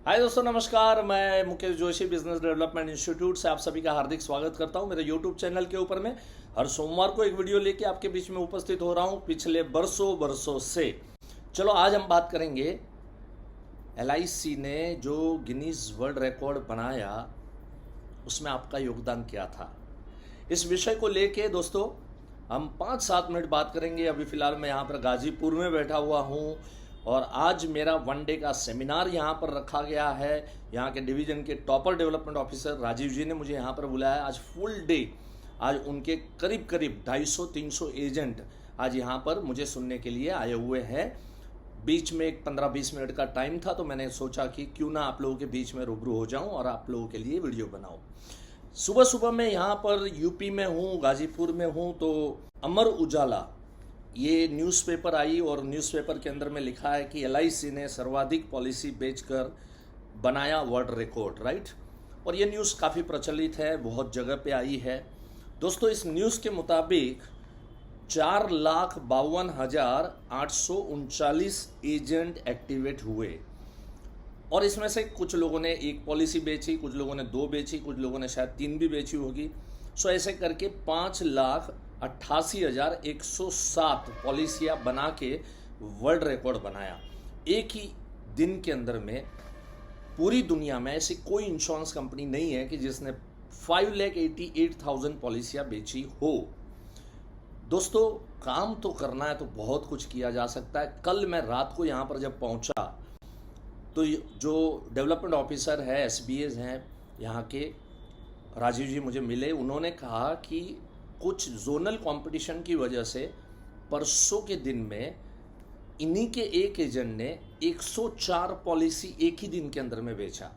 हाय दोस्तों, नमस्कार। मैं Mukesh Joshi business development institute से आप सभी का हार्दिक स्वागत करता हूं मेरे यूट्यूब चैनल के ऊपर। में हर सोमवार को एक वीडियो लेके आपके बीच में उपस्थित हो रहा हूं पिछले बरसों से। चलो आज हम बात करेंगे LIC ने जो गिनीज वर्ल्ड रिकॉर्ड बनाया उसमें आपका योगदान क्या था। इस विषय को लेके दोस्तों हम 5-7 मिनट बात करेंगे। अभी फ़िलहाल मैं यहाँ पर गाज़ीपुर में बैठा हुआ हूँ और आज मेरा 1 डे का सेमिनार यहाँ पर रखा गया है। यहाँ के डिवीज़न के टॉपर डेवलपमेंट ऑफिसर राजीव जी ने मुझे यहाँ पर बुलाया। आज फुल डे, आज उनके करीब 250-300 एजेंट आज यहाँ पर मुझे सुनने के लिए आए हुए हैं। बीच में एक 15-20 मिनट का टाइम था तो मैंने सोचा कि क्यों ना आप लोगों के बीच में रूबरू हो जाऊँ और आप लोगों के लिए वीडियो बनाऊँ। सुबह सुबह मैं यहाँ पर यूपी में हूँ, गाज़ीपुर में हूँ, तो अमर उजाला ये न्यूज़पेपर आई और न्यूज़पेपर के अंदर में लिखा है कि LIC ने सर्वाधिक पॉलिसी बेचकर बनाया वर्ल्ड रिकॉर्ड, राइट। और ये न्यूज़ काफ़ी प्रचलित है, बहुत जगह पे आई है। दोस्तों इस न्यूज़ के मुताबिक 4,52,839 एजेंट एक्टिवेट हुए और इसमें से कुछ लोगों ने एक पॉलिसी बेची, कुछ लोगों ने 2 बेची, कुछ लोगों ने शायद 3 भी बेची होगी। सो ऐसे करके 5,88,107 पॉलिसियाँ बना के वर्ल्ड रिकॉर्ड बनाया। एक ही दिन के अंदर में पूरी दुनिया में ऐसी कोई इंश्योरेंस कंपनी नहीं है कि जिसने 5,88,000 पॉलिसियाँ बेची हो। दोस्तों काम तो करना है तो बहुत कुछ किया जा सकता है। कल मैं रात को यहाँ पर जब पहुँचा तो जो डेवलपमेंट ऑफिसर है, SBAs हैं यहाँ के, राजीव जी मुझे मिले। उन्होंने कहा कि कुछ जोनल कंपटीशन की वजह से परसों के दिन में इन्हीं के एक एजेंट ने 104 पॉलिसी एक ही दिन के अंदर में बेचा।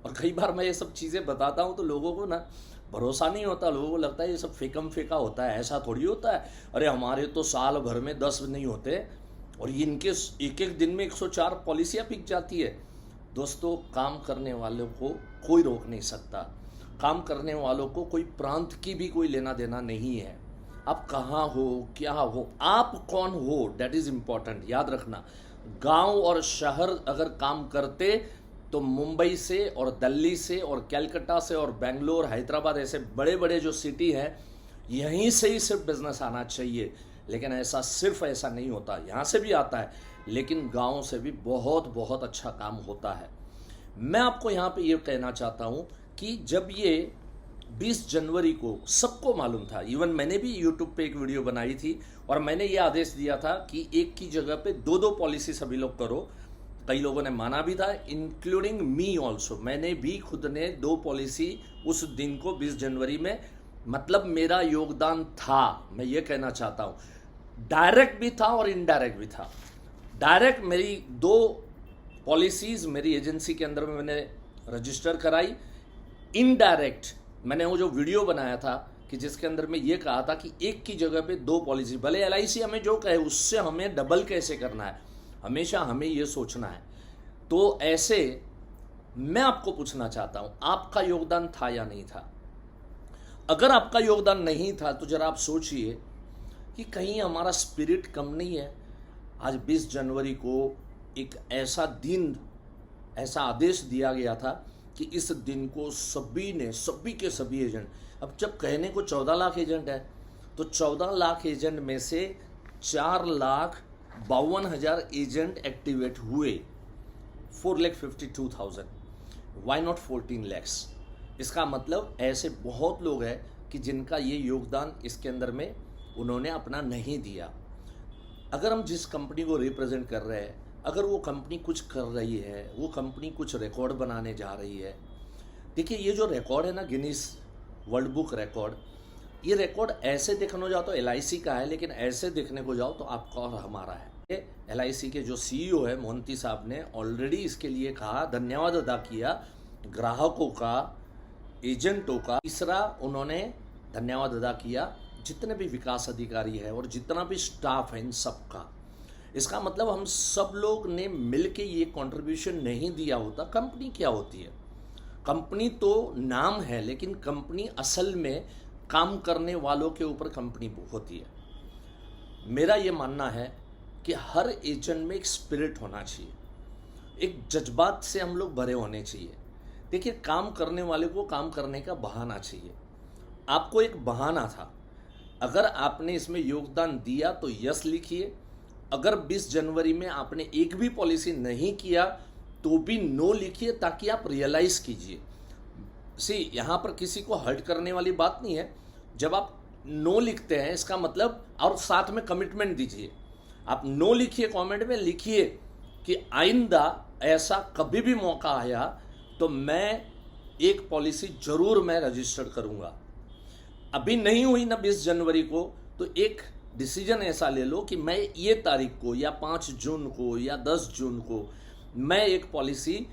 और कई बार मैं ये सब चीज़ें बताता हूँ तो लोगों को ना भरोसा नहीं होता, लोगों को लगता है ये सब फेकम फेका होता है, ऐसा थोड़ी होता है। अरे हमारे तो साल भर में 10 नहीं होते और इनके एक एक दिन में 104 पॉलिसियाँ बिक जाती है। दोस्तों काम करने वालों को कोई रोक नहीं सकता, काम करने वालों को कोई प्रांत की भी कोई लेना देना नहीं है। आप कहाँ हो, क्या हो, आप कौन हो, दैट इज़ इम्पॉर्टेंट। याद रखना, गांव और शहर अगर काम करते तो मुंबई से और दिल्ली से और कलकत्ता से और बेंगलोर, हैदराबाद ऐसे बड़े बड़े जो सिटी हैं यहीं से ही सिर्फ बिजनेस आना चाहिए। लेकिन ऐसा सिर्फ ऐसा नहीं होता, यहाँ से भी आता है लेकिन गाँव से भी बहुत बहुत अच्छा काम होता है। मैं आपको यहाँ पे ये कहना चाहता हूँ कि जब ये 20 जनवरी को सबको मालूम था, इवन मैंने भी यूट्यूब पे एक वीडियो बनाई थी और मैंने ये आदेश दिया था कि एक की जगह पे 2-2 पॉलिसी सभी लोग करो। कई लोगों ने माना भी था, इंक्लूडिंग मी ऑल्सो। मैंने भी खुद ने 2 पॉलिसी उस दिन को 20 जनवरी में, मतलब मेरा योगदान था। मैं ये कहना चाहता हूँ डायरेक्ट भी था और इनडायरेक्ट भी था। डायरेक्ट मेरी 2 पॉलिसीज़ मेरी एजेंसी के अंदर में मैंने रजिस्टर कराई। इनडायरेक्ट मैंने वो जो वीडियो बनाया था कि जिसके अंदर में ये कहा था कि एक की जगह पे 2 पॉलिसी, भले LIC हमें जो कहे उससे हमें डबल कैसे करना है, हमेशा हमें ये सोचना है। तो ऐसे मैं आपको पूछना चाहता हूँ आपका योगदान था या नहीं था। अगर आपका योगदान नहीं था तो जरा आप सोचिए कि कहीं हमारा स्पिरिट कम नहीं है। आज 20 जनवरी को एक ऐसा दिन, ऐसा आदेश दिया गया था कि इस दिन को सभी के सभी एजेंट, अब जब कहने को 14 लाख एजेंट है तो 14 लाख एजेंट में से 4,52,000 एजेंट एक्टिवेट हुए। 4,52,000, वाई नॉट 14 लैक्स। इसका मतलब ऐसे बहुत लोग हैं कि जिनका ये योगदान इसके अंदर में उन्होंने अपना नहीं दिया। अगर हम जिस कंपनी को रिप्रेजेंट कर रहे हैं, अगर वो कंपनी कुछ कर रही है, वो कंपनी कुछ रिकॉर्ड बनाने जा रही है। देखिए ये जो रिकॉर्ड है ना, गिनीज वर्ल्ड बुक रिकॉर्ड, ये रिकॉर्ड ऐसे देखने जाओ तो LIC का है, लेकिन ऐसे देखने को जाओ तो आपका और हमारा है। LIC के जो CEO है मोहंती साहब ने ऑलरेडी इसके लिए कहा, धन्यवाद अदा किया ग्राहकों का, एजेंटों का। तीसरा उन्होंने धन्यवाद अदा किया जितने भी विकास अधिकारी है और जितना भी स्टाफ है इन सब का। इसका मतलब हम सब लोग ने मिलके ये कंट्रीब्यूशन नहीं दिया होता। कंपनी क्या होती है? कंपनी तो नाम है, लेकिन कंपनी असल में काम करने वालों के ऊपर कंपनी होती है। मेरा ये मानना है कि हर एजेंट में एक स्पिरिट होना चाहिए। एक जज्बात से हम लोग भरे होने चाहिए। देखिए, काम करने वाले को काम करने का बहाना चाहिए। आपको एक बहाना था, अगर आपने इसमें योगदान दिया तो यस लिखिए, अगर 20 जनवरी में आपने एक भी पॉलिसी नहीं किया तो भी नो लिखिए, ताकि आप रियलाइज कीजिए। यहाँ पर किसी को हर्ट करने वाली बात नहीं है। जब आप नो लिखते हैं इसका मतलब, और साथ में कमिटमेंट दीजिए। आप नो लिखिए, कमेंट में लिखिए कि आइंदा ऐसा कभी भी मौका आया तो मैं एक पॉलिसी जरूर मैं रजिस्टर्ड करूंगा। अभी नहीं हुई ना 20 जनवरी को, तो एक डिसीजन ऐसा ले लो कि मैं ये तारीख को या 5 जून को या 10 जून को मैं एक पॉलिसी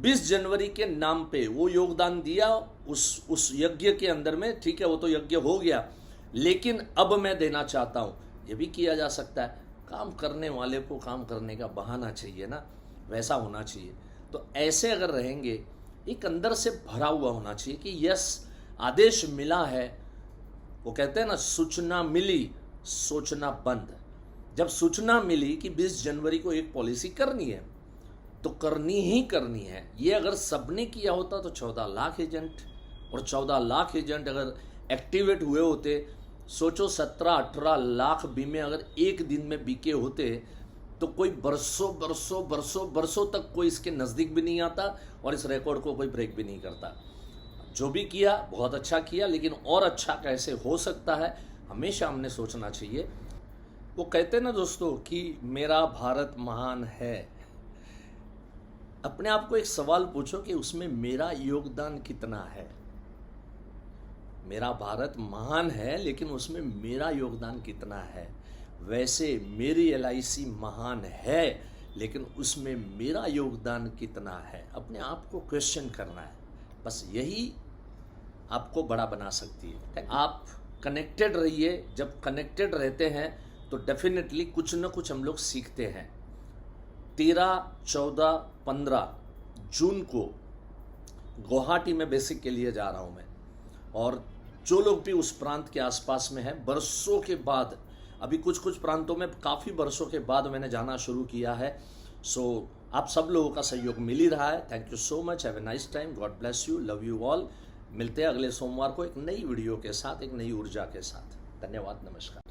20 जनवरी के नाम पे वो योगदान दिया उस यज्ञ के अंदर में, ठीक है, वो तो यज्ञ हो गया, लेकिन अब मैं देना चाहता हूँ। ये भी किया जा सकता है। काम करने वाले को काम करने का बहाना चाहिए ना, वैसा होना चाहिए। तो ऐसे अगर रहेंगे, एक अंदर से भरा हुआ होना चाहिए कि यस, आदेश मिला है। वो कहते हैं ना, सूचना मिली सोचना बंद। जब सूचना मिली कि 20 जनवरी को एक पॉलिसी करनी है तो करनी ही करनी है। ये अगर सबने किया होता तो 14 लाख एजेंट, और 14 लाख एजेंट अगर एक्टिवेट हुए होते, सोचो 17-18 लाख बीमे अगर एक दिन में बिके होते तो कोई बरसों बरसों बरसों बरसों तक कोई इसके नज़दीक भी नहीं आता और इस रिकॉर्ड को कोई ब्रेक भी नहीं करता। जो भी किया बहुत अच्छा किया, लेकिन और अच्छा कैसे हो सकता है, हमेशा हमने सोचना चाहिए। वो कहते हैं ना दोस्तों कि मेरा भारत महान है। अपने आप को एक सवाल पूछो कि उसमें मेरा योगदान कितना है। मेरा भारत महान है, लेकिन उसमें मेरा योगदान कितना है। वैसे मेरी LIC महान है, लेकिन उसमें मेरा योगदान कितना है। अपने आप को क्वेश्चन करना है, बस यही आपको बड़ा बना सकती है। आप कनेक्टेड रहिए। जब कनेक्टेड रहते हैं तो डेफिनेटली कुछ न कुछ हम लोग सीखते हैं। 13, 14, 15 जून को गुवाहाटी में बेसिक के लिए जा रहा हूं मैं, और जो लोग भी उस प्रांत के आसपास में हैं, बरसों के बाद, अभी कुछ प्रांतों में काफ़ी बरसों के बाद मैंने जाना शुरू किया है। सो आप सब लोगों का सहयोग मिल ही रहा है। Thank you so much. Have a nice time. God bless you. Love you all. मिलते हैं अगले सोमवार को एक नई वीडियो के साथ, एक नई ऊर्जा के साथ। धन्यवाद। नमस्कार।